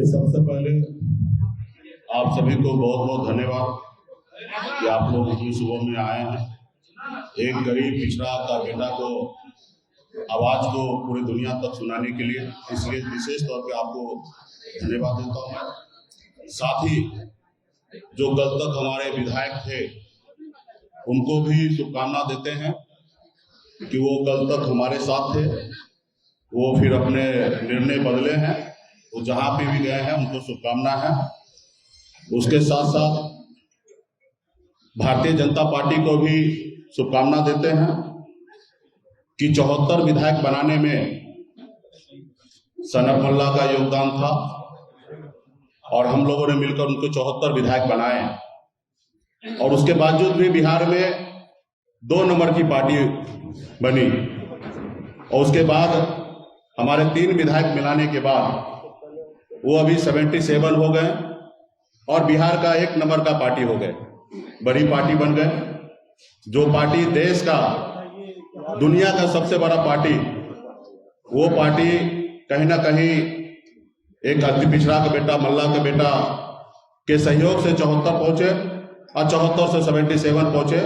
देखिए, सबसे पहले आप सभी को बहुत बहुत धन्यवाद कि आप लोग इतनी सुबह में आए हैं। एक गरीब पिछड़ा का बेटा को आवाज को पूरी दुनिया तक सुनाने के लिए, इसलिए विशेष तौर पे आपको धन्यवाद देता हूँ। साथ ही जो कल तक हमारे विधायक थे उनको भी शुभकामना देते हैं कि वो कल तक हमारे साथ थे, वो फिर अपने निर्णय बदले हैं, वो जहाँ पे भी गए हैं उनको शुभकामना है। उसके साथ साथ भारतीय जनता पार्टी को भी शुभकामना देते हैं कि 74 विधायक बनाने में सनत मल्ला का योगदान था और हम लोगों ने मिलकर उनको 74 विधायक बनाए और उसके बावजूद भी बिहार में 2 नंबर की पार्टी बनी और उसके बाद हमारे 3 विधायक मिलाने के बाद वो अभी 77 हो गए और बिहार का 1 नंबर का पार्टी हो गए, बड़ी पार्टी बन गए। जो पार्टी देश का, दुनिया का सबसे बड़ा पार्टी, वो पार्टी कहीं ना कहीं एक अति पिछड़ा का बेटा, मल्ला का बेटा के सहयोग से 74 पहुंचे और 74 से 77 पहुंचे।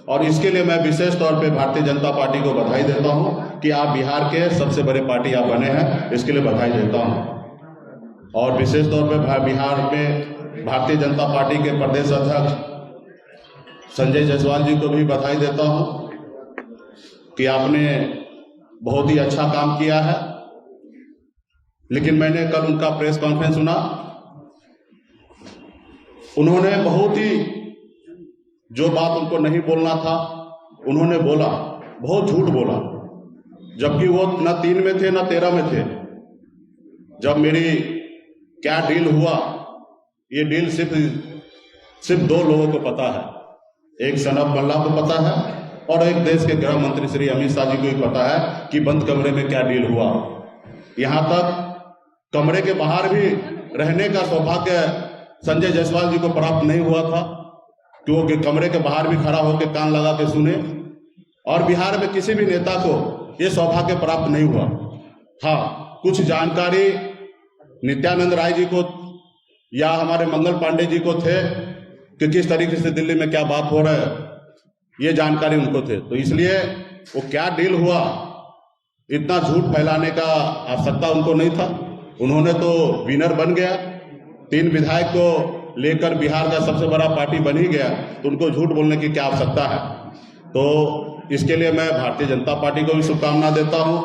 और इसके लिए मैं विशेष तौर पे भारतीय जनता पार्टी को बधाई देता हूं कि आप बिहार के सबसे बड़े पार्टी आप बने हैं, इसके लिए बधाई देता हूं। और विशेष तौर पे बिहार में भारतीय जनता पार्टी के प्रदेश अध्यक्ष संजय जायसवाल जी को भी बधाई देता हूं कि आपने बहुत ही अच्छा काम किया है। लेकिन मैंने कल उनका प्रेस कॉन्फ्रेंस सुना, उन्होंने बहुत ही, जो बात उनको नहीं बोलना था उन्होंने बोला, बहुत झूठ बोला, जबकि वो न 3 में थे न 13 में थे। जब मेरी क्या डील हुआ, ये डील सिर्फ 2 लोगों को पता है, एक सनत मल्ला को पता है और एक देश के गृह मंत्री श्री अमित शाह जी को भी पता है कि बंद कमरे में क्या डील हुआ। यहां तक कमरे के बाहर भी रहने का सौभाग्य संजय जायसवाल जी को प्राप्त नहीं हुआ था, क्योंकि कमरे के बाहर भी खड़ा होकर कान लगा के सुने। और बिहार में किसी भी नेता को ये सौभाग्य प्राप्त नहीं हुआ। हाँ, कुछ जानकारी नित्यानंद राय जी को या हमारे मंगल पांडे जी को थे कि किस तरीके से दिल्ली में क्या बात हो रहा है, ये जानकारी उनको थे। तो इसलिए वो क्या डील हुआ, इतना झूठ फैलाने का आवश्यकता उनको नहीं था। उन्होंने तो विनर बन गया, 3 विधायक को लेकर बिहार का सबसे बड़ा पार्टी बन ही गया, तो उनको झूठ बोलने की क्या आवश्यकता है। तो इसके लिए मैं भारतीय जनता पार्टी को भी शुभकामना देता हूं,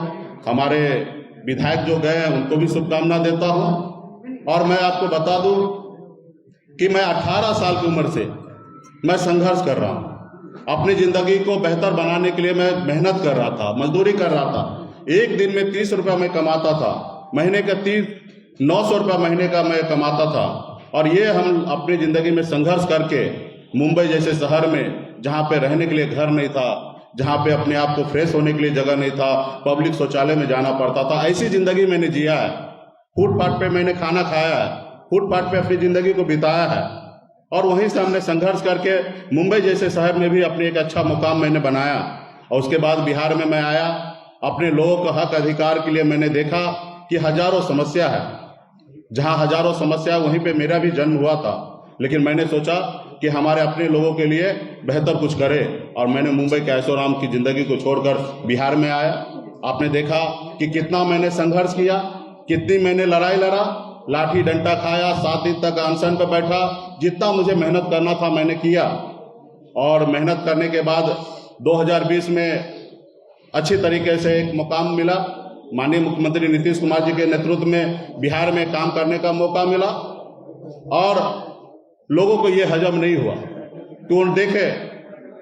हमारे विधायक जो गए हैं उनको भी शुभकामना देता हूं। और मैं आपको बता दूं कि मैं 18 साल की उम्र से मैं संघर्ष कर रहा हूं। अपनी जिंदगी को बेहतर बनाने के लिए मैं मेहनत कर रहा था, मजदूरी कर रहा था। एक दिन में 30 रुपया मैं कमाता था, महीने का 900 रुपया महीने का मैं कमाता था। और ये हम अपनी जिंदगी में संघर्ष करके मुंबई जैसे शहर में, जहाँ पे रहने के लिए घर नहीं था, जहाँ पे अपने आप को फ्रेश होने के लिए जगह नहीं था, पब्लिक शौचालय में जाना पड़ता था, ऐसी जिंदगी मैंने जिया है। फुटपाथ पे मैंने खाना खाया है, फुटपाथ पे अपनी जिंदगी को बिताया है। और वहीं से हमने संघर्ष करके मुंबई जैसे शहर में भी अपने एक अच्छा मुकाम मैंने बनाया। और उसके बाद बिहार में मैं आया, अपने लोगों का हक अधिकार के लिए मैंने देखा कि हजारों समस्या है, जहां हजारों समस्या, वहीं पे मेरा भी जन्म हुआ था। लेकिन मैंने सोचा कि हमारे अपने लोगों के लिए बेहतर कुछ करें, और मैंने मुंबई के ऐशोआराम की जिंदगी को छोड़कर बिहार में आया। आपने देखा कि कितना मैंने संघर्ष किया, कितनी मैंने लड़ाई लड़ा, लाठी डंडा खाया, 7 दिन तक अनशन पर बैठा। जितना मुझे मेहनत करना था मैंने किया, और मेहनत करने के बाद 2020 में अच्छी तरीके से एक मुकाम मिला। माननीय मुख्यमंत्री नीतीश कुमार जी के नेतृत्व में बिहार में काम करने का मौका मिला। और लोगों को ये हजम नहीं हुआ कि उन्होंने देखे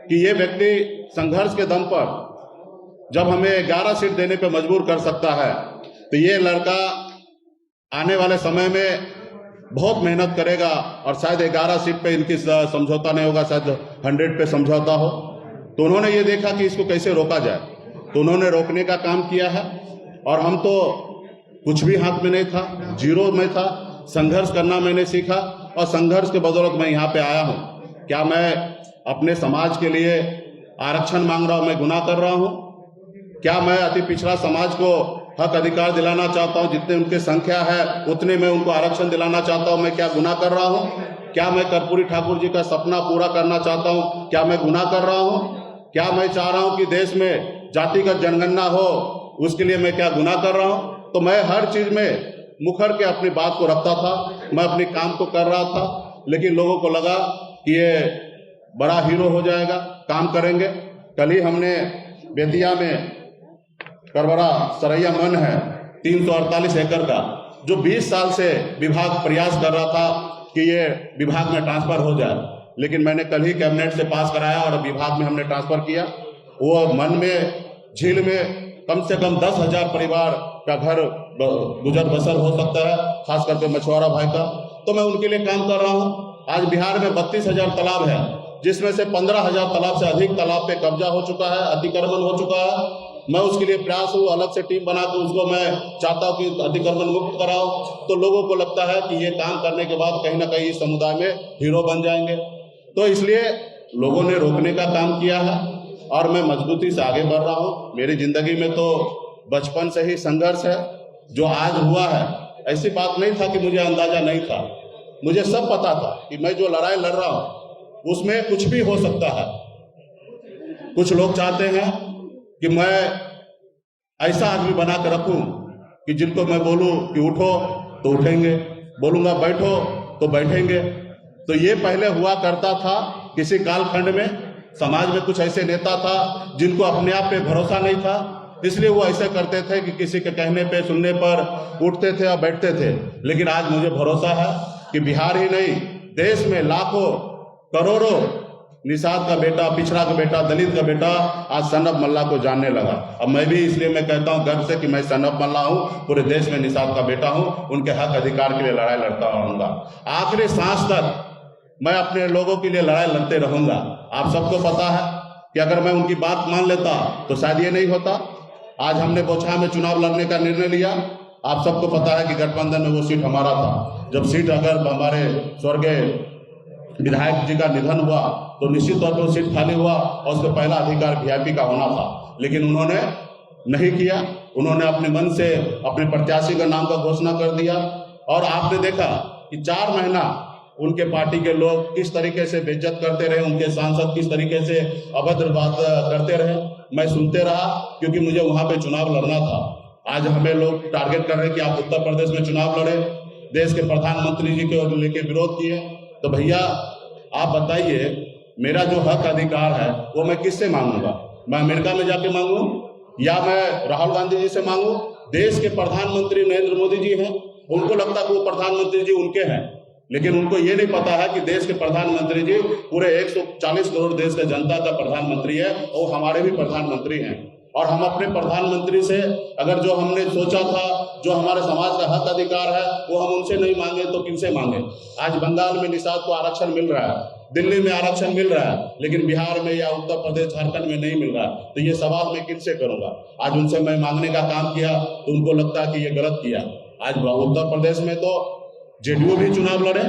कि ये व्यक्ति संघर्ष के दम पर जब हमें 11 सीट देने पे मजबूर कर सकता है, तो ये लड़का आने वाले समय में बहुत मेहनत करेगा और शायद 11 सीट पे इनकी समझौता नहीं होगा, शायद 100 पे समझौता हो। तो उन्होंने ये देखा कि इसको कैसे रोका जाए, तो उन्होंने रोकने का काम किया है। और हम तो कुछ भी हाथ में नहीं था, जीरो में था। संघर्ष करना मैंने सीखा और संघर्ष के बदौलत मैं यहाँ पे आया हूँ। क्या मैं अपने समाज के लिए आरक्षण मांग रहा हूँ, मैं गुनाह कर रहा हूँ? क्या मैं अति पिछड़ा समाज को हक अधिकार दिलाना चाहता हूं, जितने उनकी संख्या है उतने मैं उनको आरक्षण दिलाना चाहता हूं। मैं क्या गुनाह कर रहा हूं? क्या मैं कर्पूरी ठाकुर जी का सपना पूरा करना चाहता हूं? क्या मैं गुनाह कर रहा हूं? क्या मैं चाह रहा हूं कि देश में जातिगत जनगणना हो? उसके लिए मैं क्या गुनाह कर रहा हूं? तो मैं हर चीज में मुखर के अपनी बात को रखता था, मैं अपने काम को कर रहा था। लेकिन लोगों को लगा कि ये बड़ा हीरो हो जाएगा, काम करेंगे। कल ही हमने बेतिया में करबरा सरैया मन है 348 एकड़ का, जो 20 साल से विभाग प्रयास कर रहा था कि ये विभाग में ट्रांसफर हो जाए, लेकिन मैंने कल ही कैबिनेट से पास कराया और विभाग में हमने ट्रांसफर किया। वो मन में झील में कम से कम 10,000 परिवार का घर गुजर बसर हो सकता है, खास करके मछुआरा भाई का। तो मैं उनके लिए काम कर रहा हूँ। आज बिहार में 32,000 तालाब है, जिसमें से 15,000 तालाब से अधिक तालाब पे कब्जा हो चुका है, अतिक्रमण हो चुका है। मैं उसके लिए प्रयास हूँ, अलग से टीम बना के उसको मैं चाहता हूँ कि अतिक्रमण मुक्त कराओ। तो लोगों को लगता है कि ये काम करने के बाद कहीं ना कहीं इस समुदाय में हीरो बन जाएंगे। तो इसलिए लोगों ने रोकने का काम किया है और मैं मजबूती से आगे बढ़ रहा हूँ। मेरी जिंदगी में तो बचपन से ही संघर्ष है। जो आज हुआ है, ऐसी बात नहीं था कि मुझे अंदाजा नहीं था, मुझे सब पता था कि मैं जो लड़ाई लड़ रहा हूँ उसमें कुछ भी हो सकता है। कुछ लोग चाहते हैं कि मैं ऐसा आदमी बना कर रखूं कि जिनको मैं बोलूं कि उठो तो उठेंगे, बोलूंगा बैठो तो बैठेंगे। तो ये पहले हुआ करता था किसी कालखंड में। समाज में कुछ ऐसे नेता था जिनको अपने आप पे भरोसा नहीं था, इसलिए वो ऐसे करते थे कि किसी के कहने पे सुनने पर उठते थे और बैठते थे। लेकिन आज मुझे भरोसा है कि बिहार ही नहीं, देश में लाखों करोड़ों निषाद का बेटा, पिछड़ा का बेटा, दलित का बेटा आज सन ऑफ मल्ला को जानने लगा। अब मैं भी इसलिए मैं कहता हूं गर्व से कि मैं सन ऑफ मल्ला हूं, पूरे देश में निषाद का बेटा हूं, उनके हक अधिकार के लिए लड़ाई लड़ता रहूंगा। आखिरी सांस तक मैं अपने लोगों के लिए लड़ाई लड़ते रहूंगा। आप सबको पता है कि अगर मैं उनकी बात मान लेता तो शायद ये नहीं होता। आज हमने बोचहा में चुनाव लड़ने का निर्णय लिया। आप सबको पता है कि गठबंधन में वो सीट हमारा था। जब सीट अगर हमारे स्वर्गीय विधायक जी का निधन हुआ तो निश्चित तौर पर वो सीट खाली हुआ और उसका पहला अधिकार वीआईपी का होना था, लेकिन उन्होंने नहीं किया। उन्होंने अपने मन से अपने प्रत्याशी का नाम का घोषणा कर दिया और आपने देखा कि 4 महीना उनके पार्टी के लोग किस तरीके से बेइज्जत करते रहे, उनके सांसद किस तरीके से अभद्र बात करते रहे। मैं सुनते रहा क्योंकि मुझे वहां पे चुनाव लड़ना था। आज हमें लोग टारगेट कर रहे हैं कि आप उत्तर प्रदेश में चुनाव लड़े, देश के प्रधानमंत्री जी को लेके विरोध किए। तो भैया आप बताइए, मेरा जो हक अधिकार है वो मैं किससे मांगूंगा? मैं अमेरिका में जाके मांगू या मैं राहुल गांधी जी से मांगू? देश के प्रधानमंत्री नरेंद्र मोदी जी हैं, उनको लगता है कि वो प्रधानमंत्री जी उनके हैं, लेकिन उनको ये नहीं पता है कि देश के प्रधानमंत्री जी पूरे 140 करोड़ देश के जनता का प्रधानमंत्री है और हमारे भी प्रधानमंत्री हैं। और हम अपने प्रधानमंत्री से अगर जो हमने सोचा था, जो हमारे समाज का हक अधिकार है, वो हम उनसे नहीं मांगे तो किनसे मांगे? आज बंगाल में निषाद को आरक्षण मिल रहा है, दिल्ली में आरक्षण मिल रहा है, लेकिन बिहार में या उत्तर प्रदेश झारखंड में नहीं मिल रहा। तो ये सवाल मैं किनसे करूंगा? आज उनसे मैं मांगने का काम किया तो उनको लगता है कि ये गलत किया। आज उत्तर प्रदेश में तो जेडीयू भी चुनाव लड़े,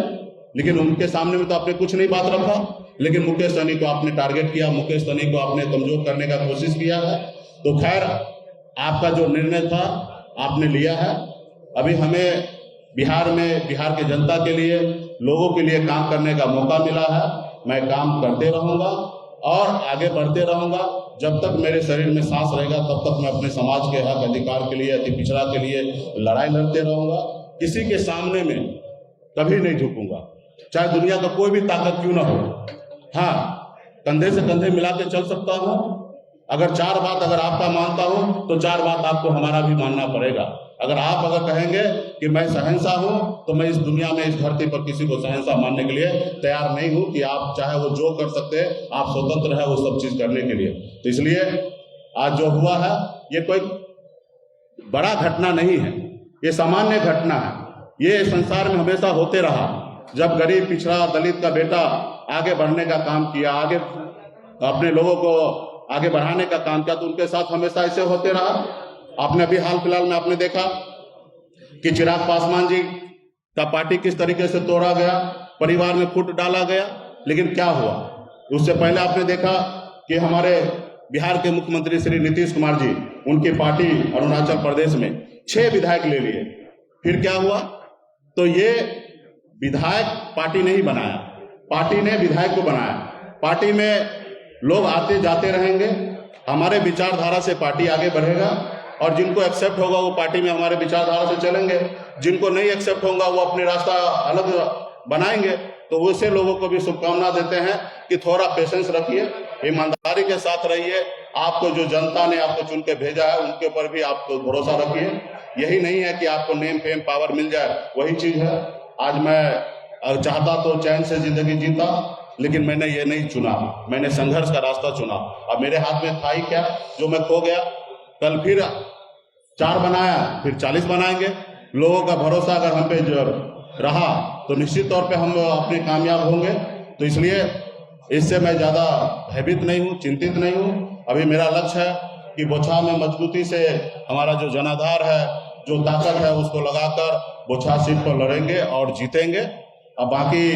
लेकिन उनके सामने में तो आपने कुछ नहीं बात रखा। लेकिन मुकेश सहनी को आपने टारगेट किया, मुकेश सहनी को आपने कमजोर करने का कोशिश किया है। तो खैर, आपका जो निर्णय था आपने लिया है। अभी हमें बिहार में बिहार के जनता के लिए, लोगों के लिए काम करने का मौका मिला है। मैं काम करते रहूंगा और आगे बढ़ते रहूंगा। जब तक मेरे शरीर में सांस रहेगा तब तक मैं अपने समाज के हक अधिकार के लिए, अति पिछड़ा के लिए लड़ाई लड़ते रहूंगा। किसी के सामने में कभी नहीं झुकूंगा, चाहे दुनिया का कोई भी ताकत क्यों ना हो। हाँ, कंधे से कंधे मिला के चल सकता हूँ। अगर 4 बात अगर आपका मानता हूँ तो 4 बात आपको हमारा भी मानना पड़ेगा। अगर आप अगर कहेंगे कि मैं शहंशाह हूँ तो मैं इस दुनिया में, इस धरती पर किसी को शहंशाह मानने के लिए तैयार नहीं हूँ कि आप चाहे वो जो कर सकते हैं, आप स्वतंत्र है वो सब चीज करने के लिए। तो इसलिए आज जो हुआ है ये कोई बड़ा घटना नहीं है, ये सामान्य घटना है। ये संसार में हमेशा होते रहा। जब गरीब, पिछड़ा, दलित का बेटा आगे बढ़ने का काम किया, आगे अपने लोगों को आगे बढ़ाने का काम किया, तो उनके साथ हमेशा ऐसे होते रहा। आपने अभी हाल फिलहाल में आपने देखा कि चिराग पासवान जी का पार्टी किस तरीके से तोड़ा गया, परिवार में फूट डाला गया। लेकिन क्या हुआ? उससे पहले आपने देखा कि हमारे बिहार के मुख्यमंत्री श्री नीतीश कुमार जी, उनकी पार्टी अरुणाचल प्रदेश में 6 विधायक ले लिए। फिर क्या हुआ? तो ये विधायक पार्टी नहीं बनाया, पार्टी ने विधायक को बनाया। पार्टी में लोग आते जाते रहेंगे, हमारे विचारधारा से पार्टी आगे बढ़ेगा और जिनको एक्सेप्ट होगा वो पार्टी में हमारे विचारधारा से चलेंगे, जिनको नहीं एक्सेप्ट होगा वो अपने रास्ता अलग बनाएंगे। तो वैसे लोगों को भी शुभकामना देते हैं कि थोड़ा पेशेंस रखिए, ईमानदारी के साथ रहिए। आपको जो जनता ने आपको चुन के भेजा है उनके ऊपर भी आपको भरोसा रखिए। यही नहीं है कि आपको नेम फेम पावर मिल जाए, वही चीज है। आज मैं चाहता तो चैन से जिंदगी जीता, लेकिन मैंने ये नहीं चुना, मैंने संघर्ष का रास्ता चुना। अब मेरे हाथ में था ही क्या जो मैं खो गया। कल फिर 4 बनाया, फिर 40 बनाएंगे। लोगों का भरोसा अगर हम पे जो रहा तो निश्चित तौर पे हम अपने कामयाब होंगे। तो इसलिए इससे मैं ज्यादा भयभीत नहीं हूँ, चिंतित नहीं हूँ। अभी मेरा लक्ष्य है कि बोछा में मजबूती से हमारा जो जनाधार है, जो ताकत है, उसको लगाकर बोछा सीट पर लड़ेंगे और जीतेंगे। अब बाकी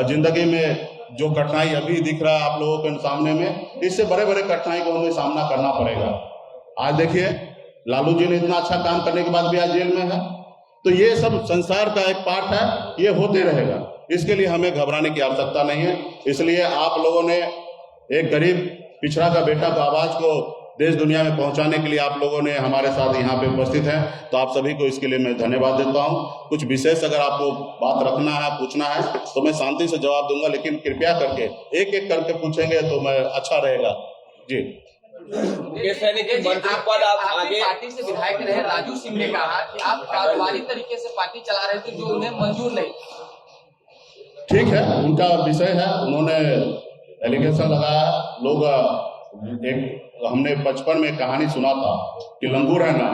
जिंदगी में जो कठिनाई अभी दिख रहा है आप लोगों के सामने में, इससे बड़े बड़े कठिनाई को हमें सामना करना पड़ेगा। आज देखिए लालू जी ने इतना अच्छा काम करने के बाद भी आज जेल में है। तो ये सब संसार का एक पार्ट है, ये होते रहेगा। इसके लिए हमें घबराने की आवश्यकता नहीं है। इसलिए आप लोगों ने एक गरीब पिछड़ा का बेटा को आवाज को देश दुनिया में पहुंचाने के लिए आप लोगों ने हमारे साथ यहाँ पे उपस्थित हैं। तो आप सभी को इसके लिए मैं धन्यवाद देता हूँ। कुछ विशेष अगर आपको बात रखना है, पूछना है तो मैं शांति से जवाब दूंगा, लेकिन कृपया करके एक एक करके पूछेंगे तो मैं अच्छा रहेगा जी। पार्टी से विधायक रहे राजू सिंह ने कहा कि आप कारोबारी तरीके से पार्टी चला रहे थे, जो उन्हें मंजूर नहीं। ठीक है, उनका विषय है, उन्होंने एलिगेशन लगाया। लोग हमने बचपन में कहानी सुना था कि लंगूर है ना,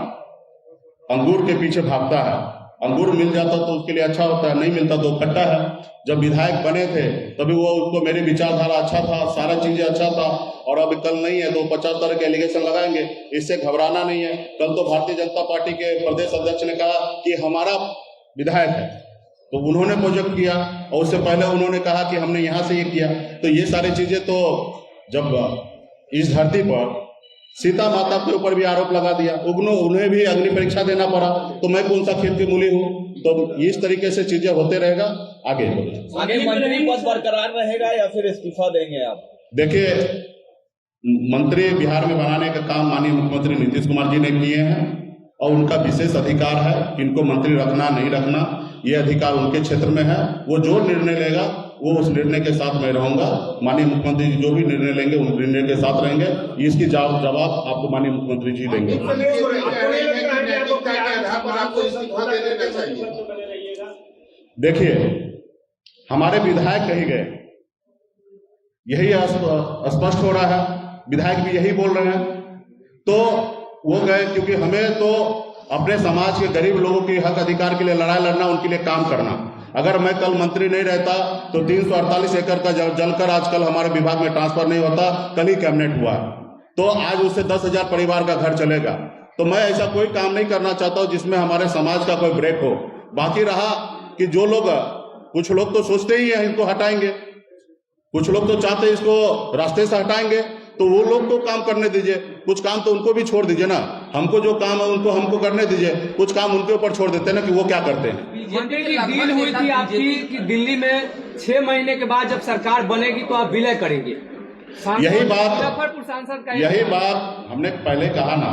अंगूर के पीछे भागता है। अंगूर मिल जाता तो उसके लिए अच्छा होता है, नहीं मिलता तो खट्टा है। जब विधायक बने थे तभी वो उनको मेरी विचारधारा अच्छा था, सारा चीजें अच्छा था, और अब कल नहीं है तो 50 तरह के एलिगेशन लगाएंगे। इससे घबराना नहीं है। कल तो भारतीय जनता पार्टी के प्रदेश अध्यक्ष ने कहा कि हमारा विधायक है, तो उन्होंने प्रोजेक्ट किया, और उससे पहले उन्होंने कहा कि हमने यहाँ से ये किया। तो ये सारी चीजें तो जब इस धरती पर सीता माता के ऊपर भी आरोप लगा दिया, उन्हें भी अग्नि परीक्षा देना पड़ा, तो मैं कौन सा खेत की मूली हूँ। तो इस तरीके से चीजें होते रहेगा। आगे मंत्री पद बरकरार रहेगा या फिर इस्तीफा देंगे आप? देखिए, मंत्री बिहार में बनाने का काम माननीय मुख्यमंत्री नीतीश कुमार जी ने किए हैं, और उनका विशेष अधिकार है कि इनको मंत्री रखना नहीं रखना, ये अधिकार उनके क्षेत्र में है। वो जो निर्णय लेगा वो उस निर्णय के साथ मैं रहूंगा। माननीय मुख्यमंत्री जी जो भी निर्णय लेंगे उन निर्णय के साथ रहेंगे। इसकी जवाब आपको माननीय मुख्यमंत्री जी देंगे। देखिए, हमारे विधायक कहीं गए, यही स्पष्ट हो रहा है। विधायक भी यही बोल रहे हैं। तो वो गए क्योंकि हमें तो अपने समाज के गरीब लोगों के हक अधिकार के लिए लड़ाई लड़ना, उनके लिए काम करना। अगर मैं कल मंत्री नहीं रहता तो 348 एकड़ का जलकर आजकल हमारे विभाग में ट्रांसफर नहीं होता। कल ही कैबिनेट हुआ, तो आज उससे 10,000 परिवार का घर चलेगा। तो मैं ऐसा कोई काम नहीं करना चाहता हूं जिसमें हमारे समाज का कोई ब्रेक हो। बाकी रहा कि जो लोग, कुछ लोग तो सोचते ही हैं इनको हटाएंगे, कुछ लोग तो चाहते हैं इसको रास्ते से हटाएंगे, तो वो लोग को काम करने दीजिए। कुछ काम तो उनको भी छोड़ दीजिए ना। हमको जो काम है उनको हमको करने दीजिए, कुछ काम उनके ऊपर छोड़ देते हैं ना कि वो क्या करते हैं। मंत्री जी, डील हुई थी आपकी कि दिल्ली में 6 महीने के बाद जब सरकार बनेगी तो आप विलय करेंगे। यही बात मुजफ्फरपुर सांसद का यही बात हमने पहले कहा ना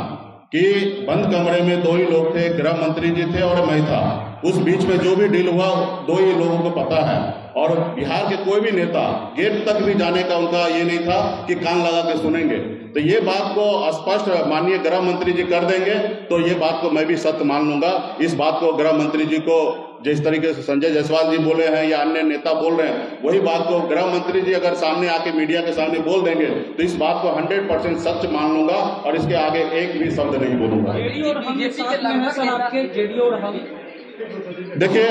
कि बंद कमरे में 2 ही लोग थे, गृह मंत्री जी थे और मैं था। उस बीच में जो भी डील हुआ 2 ही लोगों को पता है। और बिहार के कोई भी नेता गेट तक भी जाने का उनका ये नहीं था कि कान लगा के सुनेंगे। तो ये बात को स्पष्ट माननीय गृह मंत्री जी कर देंगे तो ये बात को मैं भी सत्य मान लूंगा। इस बात को गृह मंत्री जी को जिस तरीके से संजय जायसवाल जी बोले हैं या अन्य नेता बोल रहे हैं, वही बात को गृह मंत्री जी अगर सामने आके मीडिया के सामने बोल देंगे तो इस बात को 100% सच मान लूंगा और इसके आगे एक भी शब्द नहीं बोलूंगा। देखिए,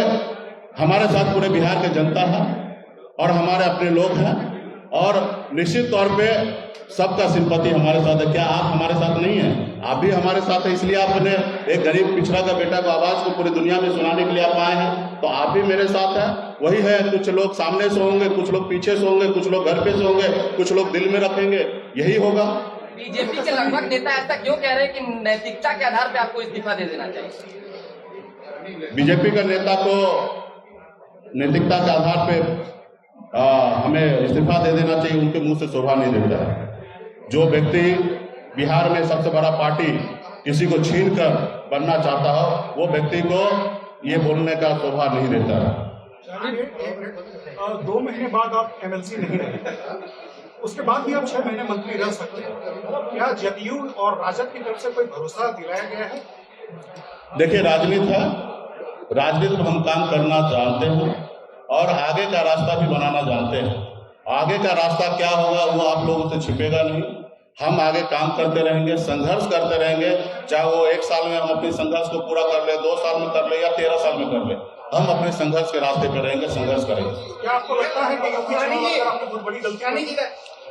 हमारे साथ पूरे बिहार की जनता है और हमारे अपने लोग हैं, और निश्चित तौर पे सबका सिंपैथी हमारे साथ है। क्या आप हमारे साथ नहीं हैं? आप भी हमारे साथ हैं, इसलिए आपने एक गरीब पिछड़ा का बेटा को आवाज को पूरी दुनिया में सुनाने के लिए आप आए हैं। तो आप भी मेरे साथ हैं। वही है, कुछ लोग सामने से होंगे, कुछ लोग पीछे से होंगे, कुछ लोग घर पे से होंगे, कुछ लोग दिल में रखेंगे, यही होगा। बीजेपी के लगभग नेता ऐसा क्यों कह रहे हैं कि नैतिकता के आधार पे आपको इस्तीफा दे देना चाहिए? बीजेपी का नेता को नैतिकता के आधार पे हमें इस्तीफा दे देना चाहिए, उनके मुंह से शोभा नहीं देता है। जो व्यक्ति बिहार में सबसे बड़ा पार्टी किसी को छीन कर बनना चाहता हो, वो व्यक्ति को ये बोलने का शोभा नहीं देता है। 2 महीने बाद आप एमएलसी नहीं रहे, उसके बाद भी आप 6 महीने मंत्री रह सकते हैं। क्या जदयू और राजद की तरफ से कोई भरोसा दिलाया गया है? देखिए, राजनीति है, राजनीति में हम काम करना जानते हैं और आगे का रास्ता भी बनाना जानते हैं। आगे का रास्ता क्या होगा वो आप लोगों से छिपेगा नहीं। हम आगे काम करते रहेंगे, संघर्ष करते रहेंगे, चाहे वो 1 साल में हम अपने संघर्ष को पूरा कर ले, 2 साल में कर ले या 13 साल में कर ले, हम अपने संघर्ष के रास्ते पर रहेंगे, संघर्ष करेंगे। क्या आपको लगता है कि यूपी चुनाव में आपने बहुत बड़ी गलती की?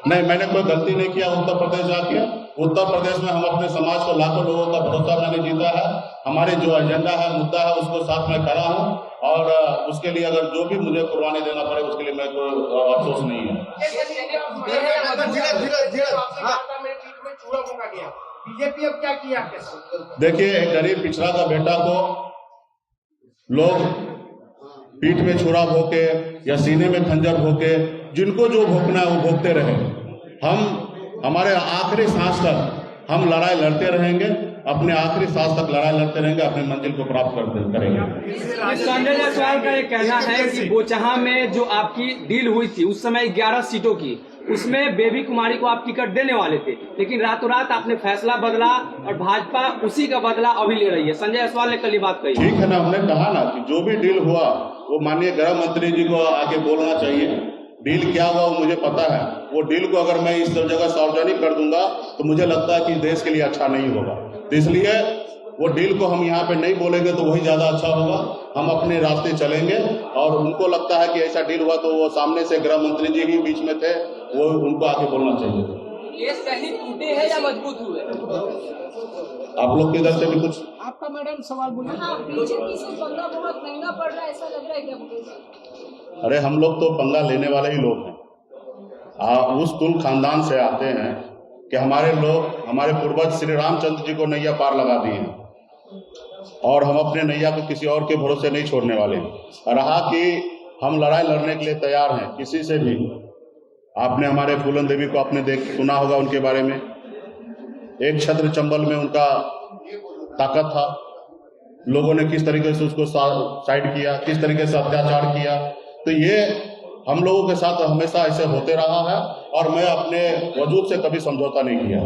नहीं, मैंने कोई गलती नहीं किया। उत्तर प्रदेश जाके उत्तर प्रदेश में हम अपने समाज को लाखों लोगों का भरोसा मैंने जीता है। हमारे जो एजेंडा है, मुद्दा है, उसको साथ में खड़ा हूँ और उसके लिए अगर जो भी मुझे कुर्बानी देना पड़े उसके लिए मेरे को अफसोस नहीं है। बीजेपी अब क्या किया? देखिए, एक गरीब पिछड़ा का बेटा को लोग पीठ में छुरा भोंके या सीने में खंजर भोंके, जिनको जो भोंकना है वो भोंकते रहे। हमारे आखिरी सांस तक हम लड़ाई लड़ते रहेंगे, अपने आखिरी सांस तक लड़ाई लड़ते रहेंगे, अपनी मंजिल को प्राप्त करेंगे। संजय जायसवाल का ये कहना है कि बोचहा में जो आपकी डील हुई थी उस समय 11 सीटों की, उसमें बेबी कुमारी को आप टिकट देने वाले थे, लेकिन रातों रात आपने फैसला बदला और भाजपा उसी का बदला अभी ले रही है। संजय जायसवाल ने कल ये बात कही। ठीक है ना, हमने कहा ना कि जो भी डील हुआ वो माननीय गृह मंत्री जी को आगे बोलना चाहिए। डील क्या हुआ वो मुझे पता है। वो डील को अगर मैं इस जगह सार्वजनिक कर दूंगा तो मुझे लगता है कि देश के लिए अच्छा नहीं होगा। तो इसलिए वो डील को हम यहाँ पे नहीं बोलेंगे तो वही ज्यादा अच्छा होगा। हम अपने रास्ते चलेंगे और उनको लगता है कि ऐसा डील हुआ तो वो सामने से गृह मंत्री जी ही बीच में थे, वो उनको आगे बोलना चाहिए। केस कहीं टूटे हैं या मजबूत हुए? आप लोग के इधर से भी कुछ आपका मैडम सवाल बोलिए। हाँ, बीजेपी से पंगा बहुत महंगा पड़ रहा है, ऐसा लग रहा है क्या मुझे? अरे हम लोग तो पंगा लेने वाले ही लोग हैं। उस कुल खानदान से आते हैं कि हमारे लोग, हमारे पूर्वज श्री रामचंद्र जी को नैया पार लगा दिए हैं और हम अपने नैया को किसी और के भरोसे नहीं छोड़ने वाले हैं। रहा कि हम लड़ाई लड़ने के लिए तैयार हैं किसी से भी। आपने हमारे फूलन देवी को आपने सुना होगा उनके बारे में। एक छत्र चंबल में उनका ताकत था, लोगों ने किस तरीके से उसको साइड किया, किस तरीके से अत्याचार किया। तो ये हम लोगों के साथ हमेशा ऐसे होते रहा है और मैं अपने वजूद से कभी समझौता नहीं किया।